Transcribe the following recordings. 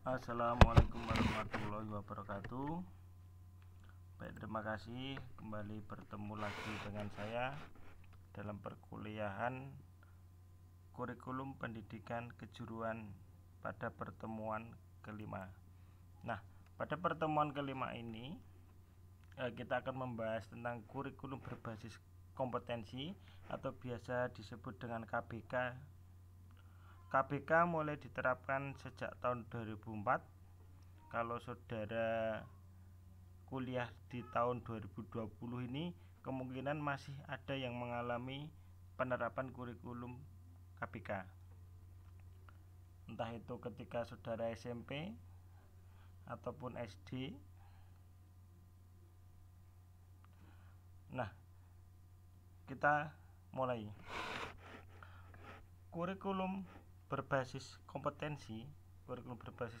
Assalamualaikum warahmatullahi wabarakatuh. Baik, terima kasih kembali bertemu lagi dengan saya dalam perkuliahan kurikulum pendidikan kejuruan pada pertemuan kelima. Nah, pada pertemuan kelima ini kita akan membahas tentang kurikulum berbasis kompetensi atau biasa disebut dengan KBK. KBK mulai diterapkan sejak tahun 2004. Kalau saudara kuliah di tahun 2020 ini, kemungkinan masih ada yang mengalami penerapan kurikulum KBK. Entah itu ketika saudara SMP ataupun SD. Nah, kita mulai. Kurikulum berbasis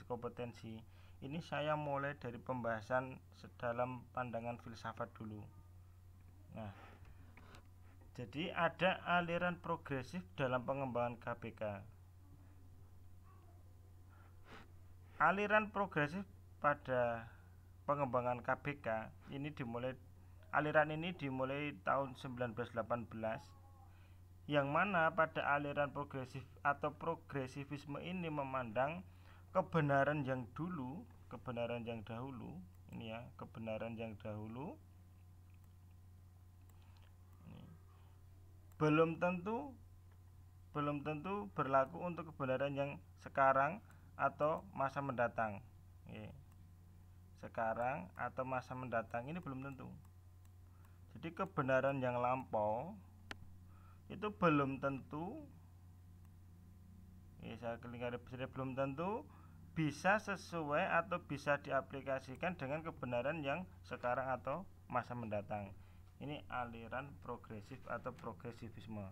kompetensi ini saya mulai dari pembahasan sedalam pandangan filsafat dulu. Nah, jadi ada aliran progresif dalam pengembangan KBK. Aliran progresif pada pengembangan KBK aliran ini dimulai tahun 1918, yang mana pada aliran progresif atau progresivisme ini memandang kebenaran yang dahulu belum tentu berlaku untuk kebenaran yang sekarang atau masa mendatang. Sekarang atau masa mendatang ini belum tentu. Jadi kebenaran yang lampau itu belum tentu belum tentu bisa sesuai atau bisa diaplikasikan dengan kebenaran yang sekarang atau masa mendatang. Ini aliran progresif atau progresivisme.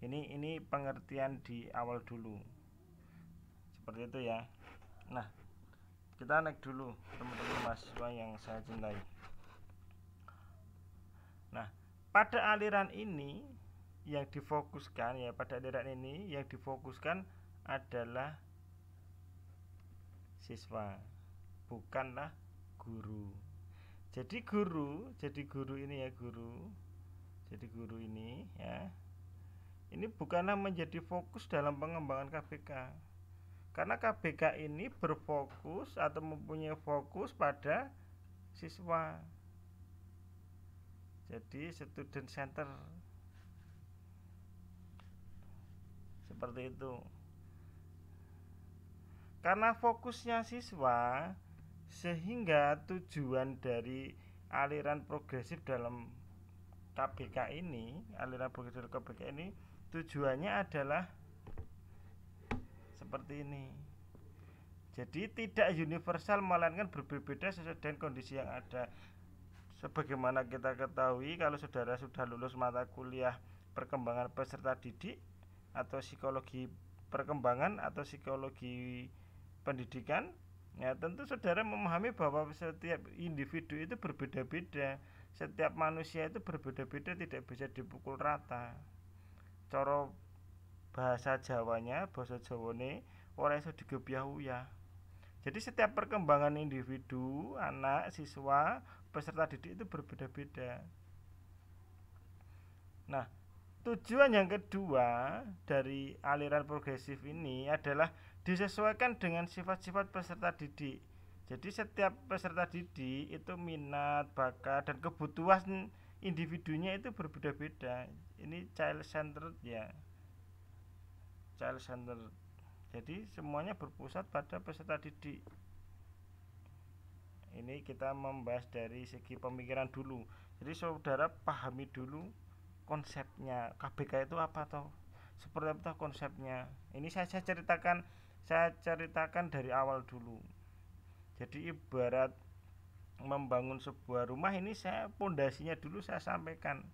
Ini pengertian di awal dulu. Seperti itu ya. Nah, kita naik dulu teman-teman mahasiswa yang saya cintai. Nah, pada aliran ini yang difokuskan adalah siswa, bukanlah guru. Jadi guru ini ini bukanlah menjadi fokus dalam pengembangan KBK. Karena KBK ini berfokus atau mempunyai fokus pada siswa. Jadi student center. Seperti itu. Karena fokusnya siswa, sehingga tujuan dari aliran progresif dalam KBK ini, tujuannya adalah seperti ini. Jadi tidak universal, melainkan berbeda sesuai dengan kondisi yang ada. Sebagaimana kita ketahui, kalau saudara sudah lulus mata kuliah perkembangan peserta didik atau psikologi perkembangan atau psikologi pendidikan, ya tentu saudara memahami bahwa setiap individu itu berbeda-beda, setiap manusia itu berbeda-beda, tidak bisa dipukul rata. Cara bahasa Jawane ora iso digebyah-uyah. Jadi setiap perkembangan individu, anak, siswa, peserta didik itu berbeda-beda. Nah, tujuan yang kedua dari aliran progresif ini adalah disesuaikan dengan sifat-sifat peserta didik. Jadi setiap peserta didik itu minat, bakat, dan kebutuhan individunya itu berbeda-beda. Ini child centered ya. Child centered. Jadi semuanya berpusat pada peserta didik. Ini kita membahas dari segi pemikiran dulu. Jadi saudara pahami dulu konsepnya KBK itu apa toh, seperti apa konsepnya. Ini saya ceritakan dari awal dulu. Jadi ibarat membangun sebuah rumah, ini saya pondasinya dulu saya sampaikan.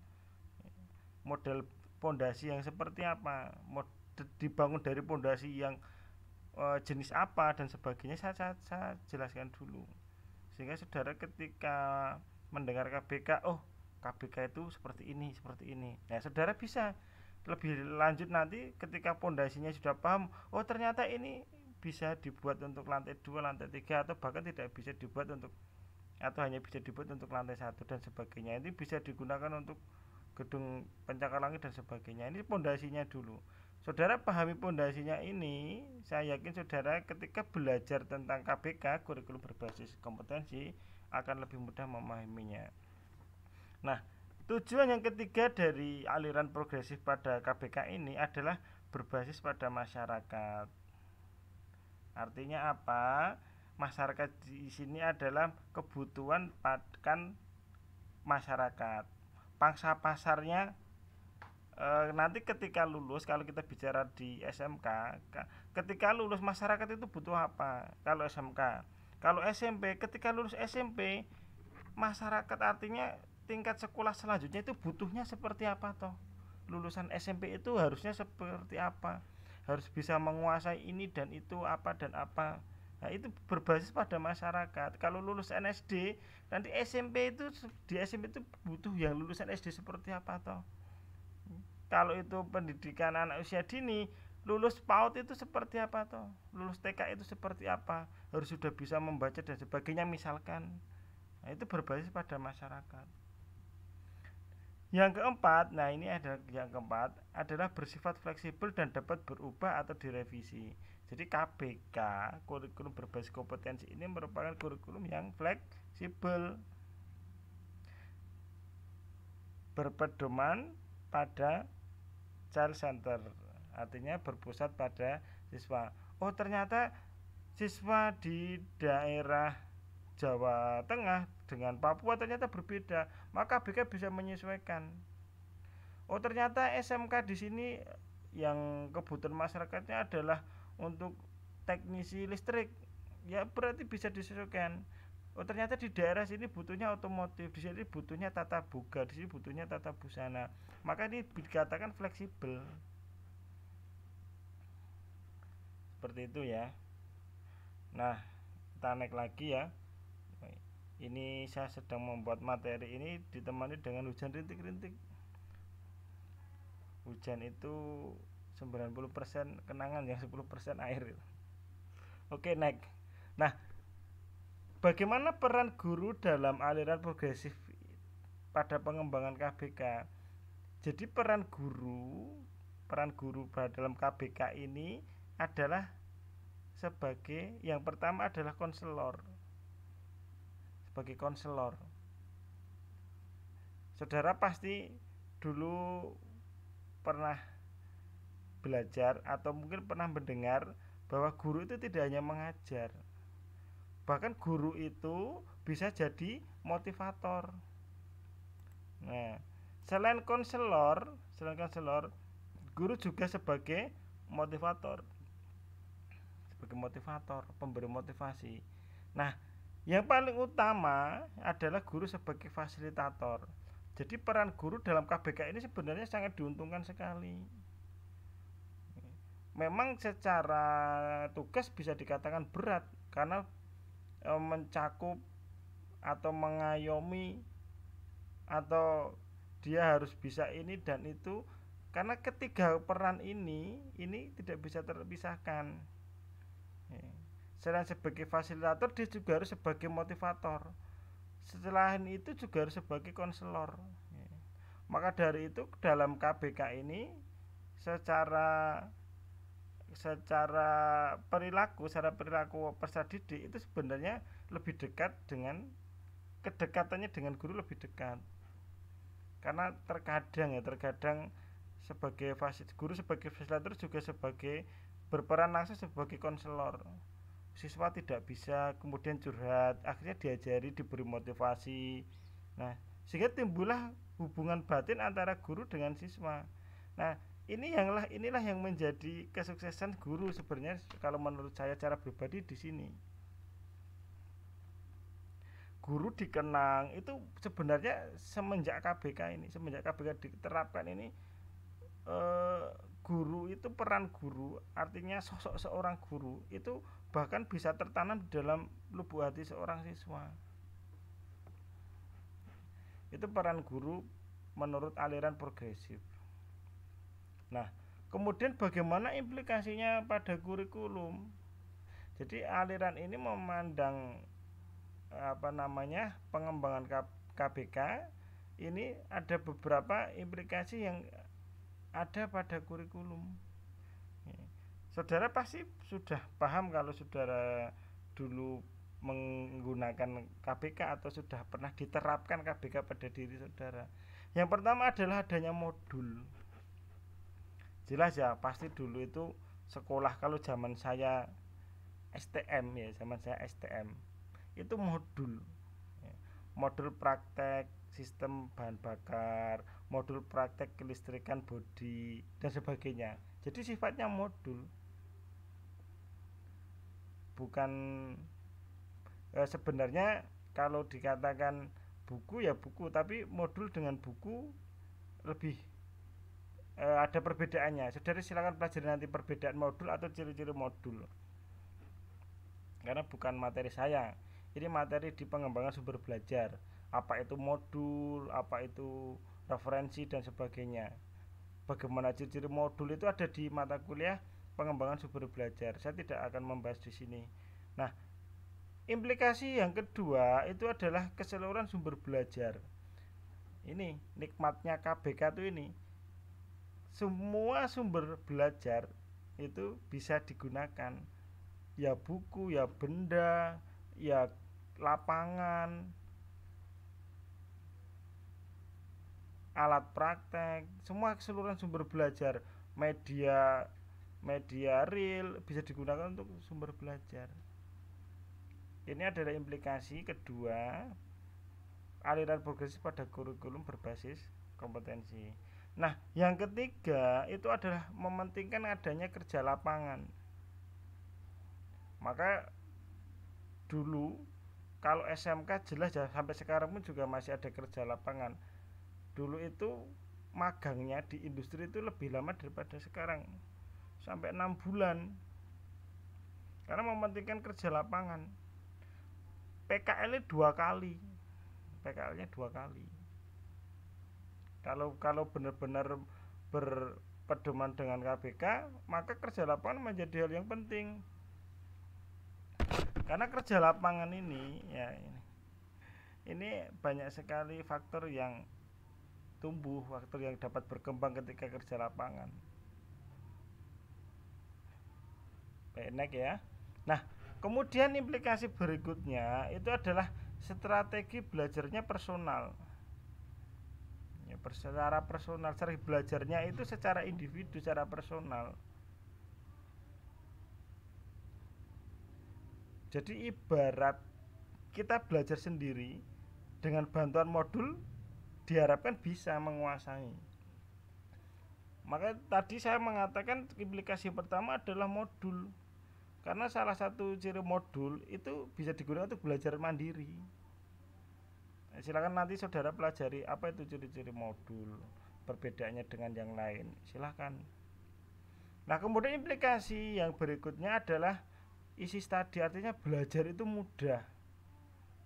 Model pondasi yang seperti apa, dibangun dari pondasi yang jenis apa dan sebagainya, saya jelaskan dulu. Sehingga saudara ketika mendengar KBK, KBK itu seperti ini. Nah, saudara bisa lebih lanjut nanti ketika pondasinya sudah paham, ternyata ini bisa dibuat untuk lantai 2, lantai 3, atau bahkan tidak bisa dibuat untuk, atau hanya bisa dibuat untuk lantai 1 dan sebagainya. Ini bisa digunakan untuk gedung pencakar langit dan sebagainya. Ini pondasinya dulu. Saudara pahami pondasinya ini, saya yakin saudara ketika belajar tentang KBK, kurikulum berbasis kompetensi, akan lebih mudah memahaminya. Nah, tujuan yang ketiga dari aliran progresif pada KBK ini adalah berbasis pada masyarakat. Artinya apa? Masyarakat di sini adalah kebutuhan pakan masyarakat. Pangsa pasarnya nanti ketika lulus, kalau kita bicara di SMK, ketika lulus masyarakat itu butuh apa? Kalau SMK, kalau SMP, ketika lulus SMP, masyarakat artinya tingkat sekolah selanjutnya itu butuhnya seperti apa toh? Lulusan SMP itu harusnya seperti apa? Harus bisa menguasai ini dan itu apa dan apa. Nah, itu berbasis pada masyarakat. Kalau lulusan SD, nanti SMP itu, di SMP itu butuh yang lulusan SD seperti apa toh? Kalau itu pendidikan anak usia dini, lulus PAUD itu seperti apa toh? Lulus TK itu seperti apa? Harus sudah bisa membaca dan sebagainya misalkan. Nah, itu berbasis pada masyarakat. Yang keempat, nah ini ada yang keempat adalah bersifat fleksibel dan dapat berubah atau direvisi. Jadi KBK, kurikulum berbasis kompetensi ini merupakan kurikulum yang fleksibel, berpedoman pada child center, artinya berpusat pada siswa. Oh, ternyata siswa di daerah Jawa Tengah dengan Papua ternyata berbeda, maka BK bisa menyesuaikan. Oh, ternyata SMK di sini yang kebutuhan masyarakatnya adalah untuk teknisi listrik, ya berarti bisa disesuaikan. Oh, ternyata di daerah sini butuhnya otomotif, di sini butuhnya tata boga, di sini butuhnya tata busana, maka ini dikatakan fleksibel. Seperti itu ya. Nah, kita naik lagi ya. Ini saya sedang membuat materi ini ditemani dengan hujan rintik-rintik. Hujan itu 90% kenangan, yang 10% air. Oke, naik. Nah, bagaimana peran guru dalam aliran progresif pada pengembangan KBK? Jadi peran guru dalam KBK ini adalah sebagai, yang pertama adalah konselor. Sebagai konselor, saudara pasti dulu pernah belajar atau mungkin pernah mendengar bahwa guru itu tidak hanya mengajar, bahkan guru itu bisa jadi motivator. Nah, selain konselor, guru juga sebagai motivator, pemberi motivasi. Nah, yang paling utama adalah guru sebagai fasilitator. Jadi peran guru dalam KBK ini sebenarnya sangat diuntungkan sekali. Memang secara tugas bisa dikatakan berat karena mencakup atau mengayomi, atau dia harus bisa ini dan itu, karena ketiga peran ini tidak bisa terpisahkan. Selain sebagai fasilitator, dia juga harus sebagai motivator. Selain itu juga harus sebagai konselor. Maka dari itu dalam KBK ini secara perilaku peserta didik itu sebenarnya lebih dekat, dengan kedekatannya dengan guru lebih dekat. Karena terkadang sebagai guru sebagai fasilitator juga sebagai berperan langsung sebagai konselor. Siswa tidak bisa kemudian curhat, akhirnya diajari, diberi motivasi. Nah, sehingga timbullah hubungan batin antara guru dengan siswa. Nah, inilah yang menjadi kesuksesan guru sebenarnya kalau menurut saya cara pribadi di sini. Guru dikenang itu sebenarnya semenjak KBK diterapkan ini, guru itu, peran guru, artinya sosok seorang guru itu bahkan bisa tertanam di dalam lubuk hati seorang siswa. Itu peran guru menurut aliran progresif. Nah, kemudian bagaimana implikasinya pada kurikulum? Jadi aliran ini memandang pengembangan KBK ini ada beberapa implikasi yang ada pada kurikulum. Saudara pasti sudah paham kalau saudara dulu menggunakan KBK atau sudah pernah diterapkan KBK pada diri saudara. Yang pertama adalah adanya modul. Jelas ya, pasti dulu itu sekolah, kalau zaman saya STM ya, zaman saya STM itu modul, modul praktek sistem bahan bakar, modul praktek kelistrikan bodi dan sebagainya. Jadi sifatnya modul, bukan sebenarnya kalau dikatakan buku ya buku, tapi modul dengan buku lebih ada perbedaannya. Saudara silakan pelajari nanti perbedaan modul atau ciri-ciri modul, karena bukan materi saya, ini materi di pengembangan sumber belajar. Apa itu modul, apa itu referensi dan sebagainya. Bagaimana ciri-ciri modul itu ada di mata kuliah pengembangan sumber belajar. Saya tidak akan membahas di sini. Nah, implikasi yang kedua itu adalah keseluruhan sumber belajar. Ini nikmatnya KBK itu ini. Semua sumber belajar itu bisa digunakan. Ya buku, ya benda, ya lapangan, alat praktek, semua keseluruhan sumber belajar, media real bisa digunakan untuk sumber belajar. Ini adalah implikasi kedua aliran progresif pada kurikulum berbasis kompetensi. Nah, yang ketiga itu adalah mementingkan adanya kerja lapangan. Maka dulu kalau SMK jelas ya, sampai sekarang pun juga masih ada kerja lapangan. Dulu itu magangnya di industri itu lebih lama daripada sekarang, sampai 6 bulan, karena mementingkan kerja lapangan. PKL-nya 2 kali, PKL-nya 2 kali. Kalau benar-benar berpedoman dengan KBK, maka kerja lapangan menjadi hal yang penting. Karena kerja lapangan ini ya ini banyak sekali faktor yang tumbuh, faktor yang dapat berkembang ketika kerja lapangan. Baik ya. Nah, kemudian implikasi berikutnya itu adalah strategi belajarnya personal. Ya, secara personal, cara belajarnya itu secara individu, secara personal. Jadi ibarat kita belajar sendiri dengan bantuan modul, diharapkan bisa menguasai. Maka tadi saya mengatakan implikasi pertama adalah modul, karena salah satu ciri modul itu bisa digunakan untuk belajar mandiri. Silakan nanti saudara pelajari apa itu ciri-ciri modul, perbedaannya dengan yang lain, silakan. Nah, kemudian implikasi yang berikutnya adalah isi studi, artinya belajar itu mudah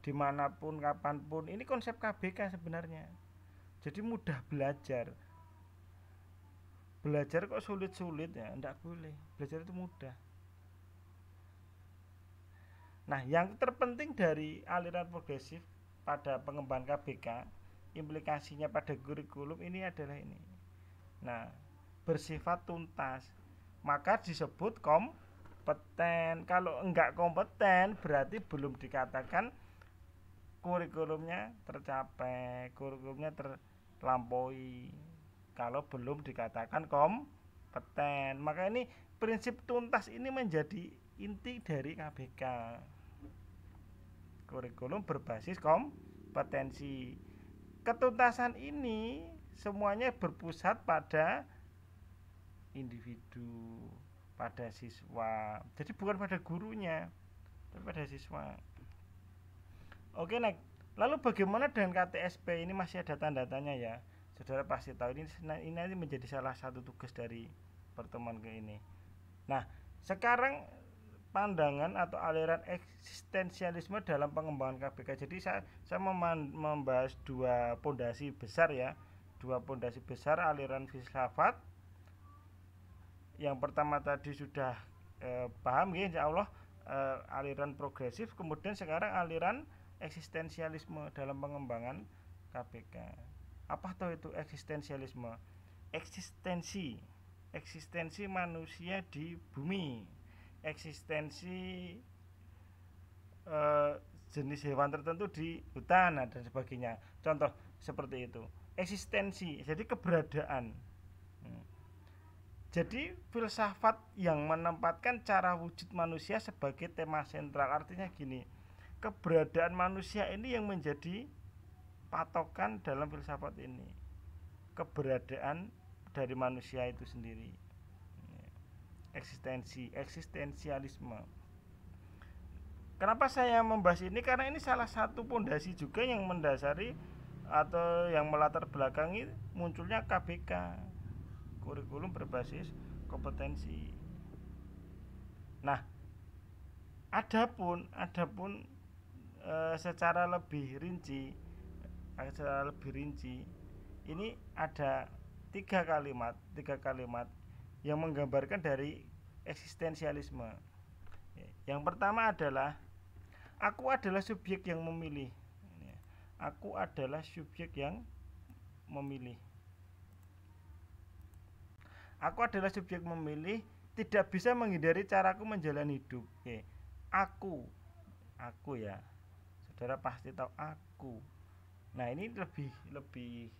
dimanapun, kapanpun. Ini konsep KBK sebenarnya. Jadi mudah belajar. Belajar kok sulit-sulit ya, enggak boleh. Belajar itu mudah. Nah, yang terpenting dari aliran progresif pada pengembangan KBK, implikasinya pada kurikulum ini adalah ini. Nah, bersifat tuntas, maka disebut kompeten. Kalau enggak kompeten berarti belum dikatakan kurikulumnya tercapai, kurikulumnya terlampaui. Kalau belum dikatakan kompeten, maka ini prinsip tuntas ini menjadi inti dari KBK. Kurikulum berbasis kompetensi. Ketuntasan ini semuanya berpusat pada individu, pada siswa. Jadi bukan pada gurunya, tapi pada siswa. Oke, next. Lalu bagaimana dengan KTSP? Ini masih ada tanda tanya ya. Saudara pasti tahu ini menjadi salah satu tugas dari pertemuan ke ini. Nah, sekarang pandangan atau aliran eksistensialisme dalam pengembangan KBK. Jadi saya membahas dua pondasi besar ya. Dua pondasi besar aliran filsafat. Yang pertama tadi sudah paham ya, insya Allah aliran progresif, kemudian sekarang aliran eksistensialisme dalam pengembangan KPK. Apa toh itu eksistensialisme? Eksistensi manusia di bumi, eksistensi jenis hewan tertentu di hutan dan sebagainya. Contoh seperti itu. Eksistensi, jadi keberadaan. Jadi filsafat yang menempatkan cara wujud manusia sebagai tema sentral. Artinya gini, keberadaan manusia ini yang menjadi patokan dalam filsafat ini. Keberadaan dari manusia itu sendiri. Eksistensialisme. Kenapa saya membahas ini? Karena ini salah satu pondasi juga yang mendasari atau yang melatar belakangi munculnya KBK, kurikulum berbasis kompetensi. Nah, adapun secara lebih rinci, ini ada tiga kalimat yang menggambarkan dari eksistensialisme. Yang pertama adalah aku adalah subjek yang memilih. Aku adalah subjek yang memilih. Aku adalah subjek memilih, tidak bisa menghindari caraku menjalani hidup. Aku ya. Saudara pasti tahu aku. Nah, ini lebih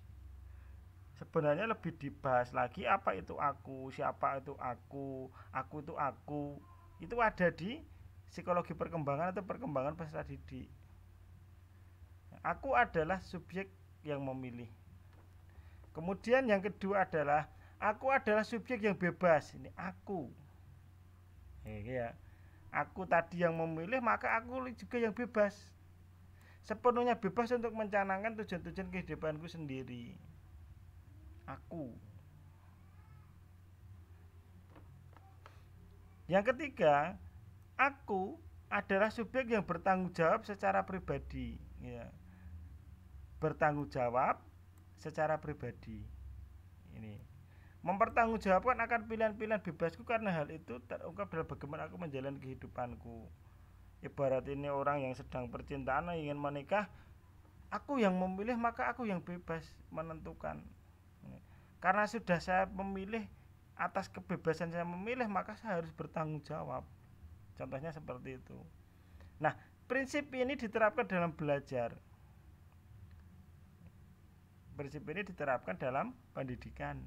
sebenarnya lebih dibahas lagi, apa itu aku, siapa itu aku itu aku. Itu ada di psikologi perkembangan atau perkembangan peserta didik. Aku adalah subjek yang memilih. Kemudian yang kedua adalah aku adalah subjek yang bebas. Ini aku. Ya. Aku tadi yang memilih, maka aku juga yang bebas. Sepenuhnya bebas untuk mencanangkan tujuan-tujuan kehidupanku sendiri. Aku. Yang ketiga, aku adalah subjek yang bertanggung jawab secara pribadi. Ya. Bertanggung jawab secara pribadi. Ini mempertanggungjawabkan akan pilihan-pilihan bebasku, karena hal itu terungkap dalam bagaimana aku menjalani kehidupanku. Ibarat ini orang yang sedang percintaan ingin menikah, aku yang memilih, maka aku yang bebas menentukan. Karena sudah saya memilih, atas kebebasan saya memilih, maka saya harus bertanggung jawab. Contohnya seperti itu. Nah, prinsip ini diterapkan dalam belajar. Prinsip ini diterapkan dalam pendidikan.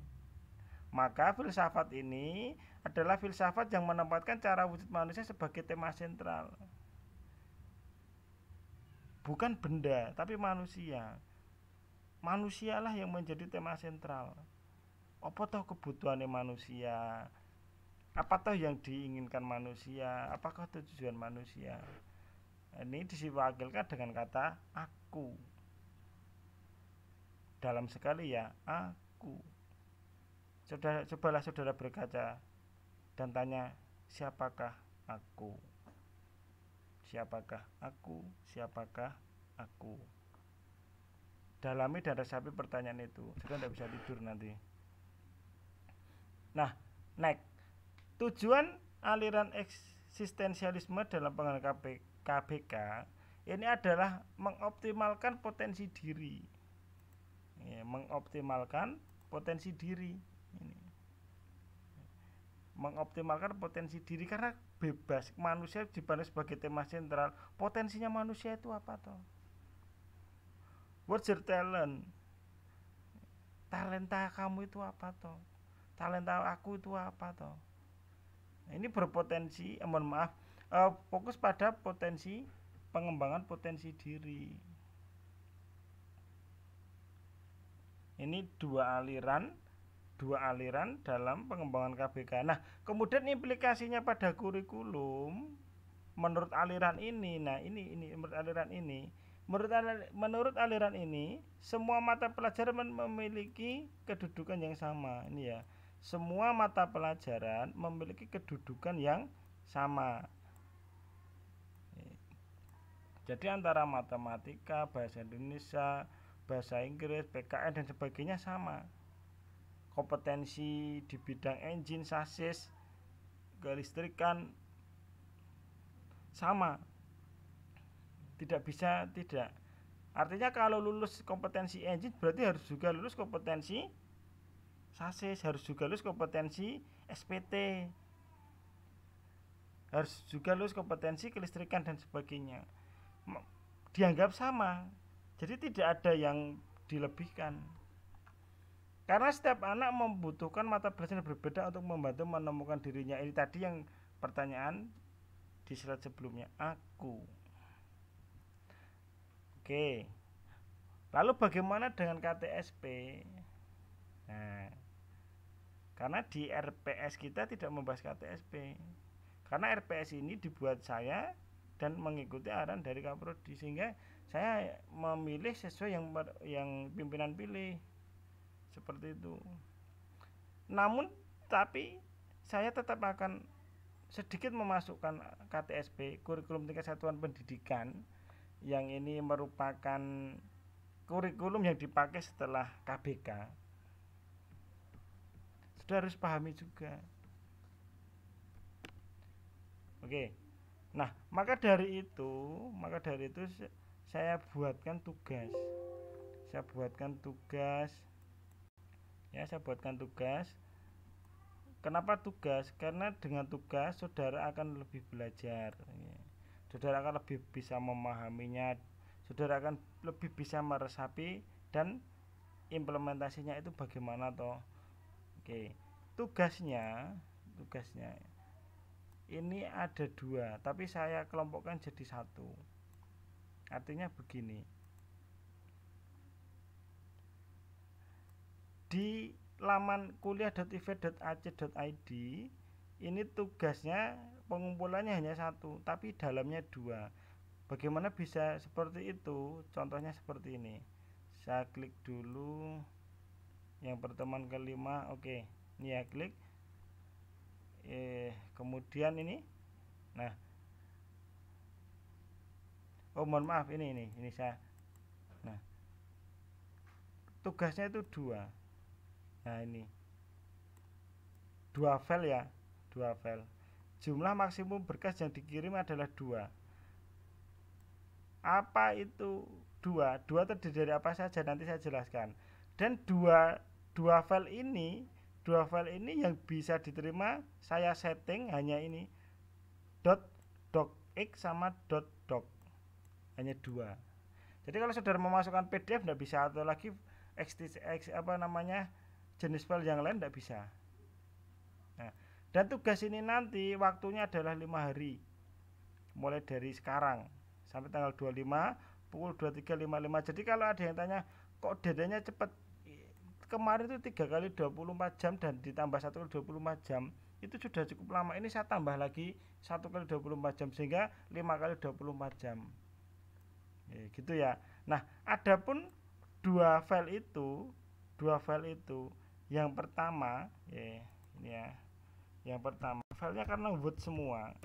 Maka filsafat ini adalah filsafat yang menempatkan cara wujud manusia sebagai tema sentral. Bukan benda, tapi manusia. Manusialah yang menjadi tema sentral. Apa toh kebutuhannya manusia? Apa toh yang diinginkan manusia? Apakah tujuan manusia? Ini diwakilkan dengan kata aku. Dalam sekali ya, aku. Cobalah saudara berkaca dan tanya, siapakah aku? Siapakah aku? Siapakah aku? Dalami dan resapi pertanyaan itu, supaya tidak bisa tidur nanti. Nah, next. Tujuan aliran eksistensialisme dalam pengembangan KBK ini adalah mengoptimalkan potensi diri. Ya, mengoptimalkan potensi diri. Ini. Mengoptimalkan potensi diri karena bebas, manusia dipandang sebagai tema sentral. Potensinya manusia itu apa toh? What's your talent? Talenta kamu itu apa toh? Talenta aku itu apa toh? Ini berpotensi, fokus pada potensi pengembangan potensi diri. Ini dua aliran dalam pengembangan KBK. Nah, kemudian implikasinya pada kurikulum menurut aliran ini. Nah, ini menurut aliran ini. Menurut aliran ini, semua mata pelajaran memiliki kedudukan yang sama. Ini ya. Semua mata pelajaran memiliki kedudukan yang sama. Jadi antara matematika, bahasa Indonesia, bahasa Inggris, PKN dan sebagainya sama. Kompetensi di bidang engine, sasis, kelistrikan, sama, tidak bisa tidak. Artinya kalau lulus kompetensi engine berarti harus juga lulus kompetensi sasis, harus juga lulus kompetensi SPT, harus juga lulus kompetensi kelistrikan dan sebagainya. Dianggap sama, jadi tidak ada yang dilebihkan. Karena setiap anak membutuhkan mata pelajaran yang berbeda untuk membantu menemukan dirinya. Ini tadi yang pertanyaan di slide sebelumnya. Aku. Oke. Lalu bagaimana dengan KTSP? Nah, karena di RPS kita tidak membahas KTSP. Karena RPS ini dibuat saya dan mengikuti arahan dari Kaprodi, sehingga saya memilih sesuai yang pimpinan pilih. Seperti itu. Namun tapi saya tetap akan sedikit memasukkan KTSP, kurikulum tingkat satuan pendidikan, yang ini merupakan kurikulum yang dipakai setelah KBK. Sudah harus pahami juga. Oke. Nah, maka dari itu saya buatkan tugas. Saya buatkan tugas. Kenapa tugas? Karena dengan tugas saudara akan lebih belajar. Saudara akan lebih bisa memahaminya. Saudara akan lebih bisa meresapi dan implementasinya itu bagaimana toh. Oke. Tugasnya ini ada 2, tapi saya kelompokkan jadi 1. Artinya begini. Di laman kuliah.ive.ac.id ini tugasnya pengumpulannya hanya 1, tapi dalamnya 2. Bagaimana bisa seperti itu? Contohnya seperti ini. Saya klik dulu yang pertemuan kelima. Oke, ini ya, klik. Kemudian ini. Nah. Oh, mohon maaf, ini saya. Nah. Tugasnya itu 2. Nah, ini 2 file ya, 2 file. Jumlah maksimum berkas yang dikirim adalah 2. Apa itu 2? 2 terdiri dari apa saja, nanti saya jelaskan. Dan dua file ini yang bisa diterima saya setting hanya ini .docx sama .doc. Hanya 2. Jadi kalau saudara memasukkan PDF tidak bisa, atau lagi jenis file yang lain tidak bisa. Nah, dan tugas ini nanti waktunya adalah 5 hari, mulai dari sekarang sampai tanggal 25 pukul 23.55. Jadi kalau ada yang tanya kok deadline-nya cepat, kemarin itu 3 kali 24 jam dan ditambah 1 kali 24 jam, itu sudah cukup lama. Ini saya tambah lagi 1 kali 24 jam sehingga 5 kali 24 jam. Gitu ya. Nah, adapun 2 file itu yang pertama, ini ya. Yang pertama, filenya karena Word semua.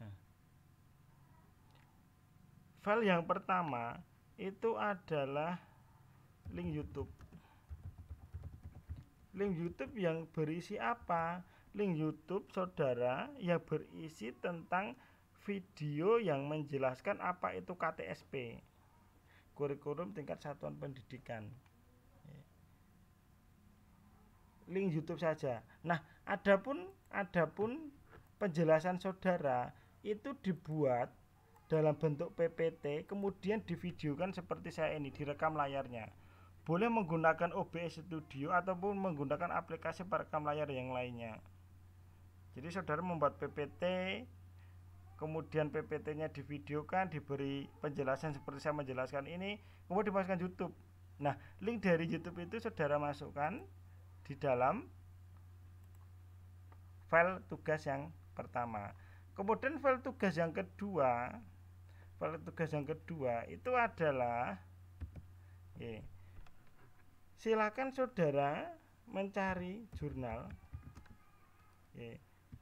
Nah, file yang pertama itu adalah link YouTube. Link YouTube yang berisi apa? Link YouTube saudara yang berisi tentang video yang menjelaskan apa itu KTSP, kurikulum tingkat satuan pendidikan. Link YouTube saja. Nah, adapun penjelasan saudara itu dibuat dalam bentuk PPT, kemudian divideokan seperti saya ini, direkam layarnya. Boleh menggunakan OBS Studio ataupun menggunakan aplikasi perekam layar yang lainnya. Jadi saudara membuat PPT, kemudian PPT-nya divideokan, diberi penjelasan seperti saya menjelaskan ini, kemudian dimasukkan YouTube. Nah, link dari YouTube itu saudara masukkan di dalam file tugas yang pertama. Kemudian file tugas yang kedua itu adalah silakan saudara mencari jurnal.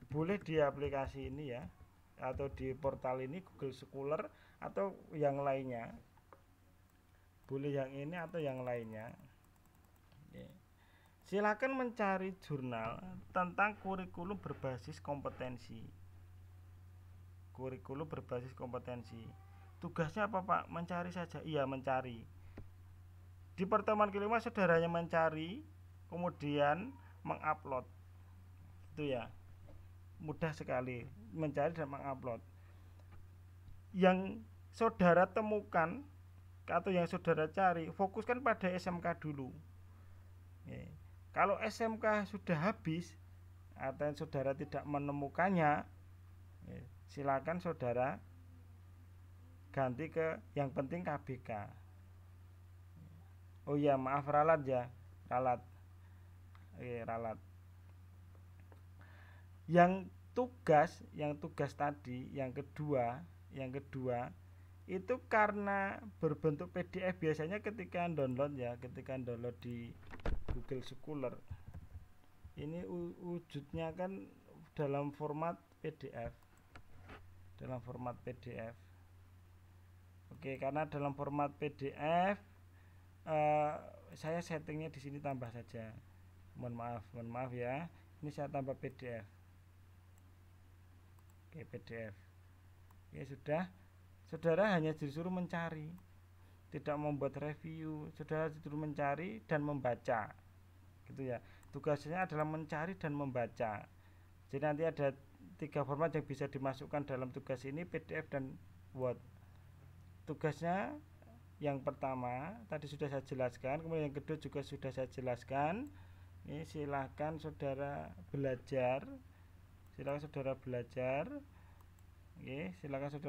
Boleh di aplikasi ini ya, atau di portal ini, Google Scholar atau yang lainnya. Boleh yang ini atau yang lainnya. Silakan mencari jurnal tentang kurikulum berbasis kompetensi. Kurikulum berbasis kompetensi. Tugasnya apa Pak? Mencari saja. Iya, mencari. Di pertemuan kelima saudaranya mencari, kemudian mengupload. Itu ya. Mudah sekali mencari dan mengupload. Yang saudara temukan atau yang saudara cari, fokuskan pada SMK dulu. Kalau SMK sudah habis atau saudara tidak menemukannya, silakan saudara ganti ke yang penting KBK. Oh iya, maaf, ralat ya, ralat. Ralat. Yang tugas tadi, yang kedua itu karena berbentuk PDF biasanya ketika download di Google Scholar. Ini wujudnya kan dalam format PDF. Oke, karena dalam format PDF saya settingnya di sini tambah saja. Mohon maaf ya. Ini saya tambah PDF. Oke, PDF. Ya sudah. Saudara hanya disuruh mencari, tidak membuat review. Saudara disuruh mencari dan membaca. Gitu ya. Tugasnya adalah mencari dan membaca. Jadi nanti ada 3 format yang bisa dimasukkan dalam tugas ini, PDF dan Word. Tugasnya yang pertama tadi sudah saya jelaskan, kemudian yang kedua juga sudah saya jelaskan. Ini silahkan saudara belajar. Silakan saudara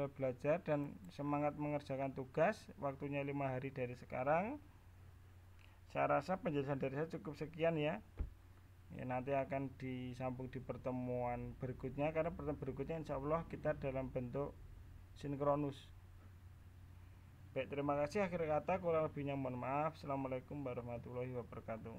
belajar dan semangat mengerjakan tugas. Waktunya 5 hari dari sekarang. Saya rasa penjelasan dari saya cukup sekian ya. Nanti akan disambung di pertemuan berikutnya, karena pertemuan berikutnya insya Allah kita dalam bentuk sinkronus. Baik, terima kasih. Akhir kata kurang lebihnya mohon maaf. Assalamualaikum warahmatullahi wabarakatuh.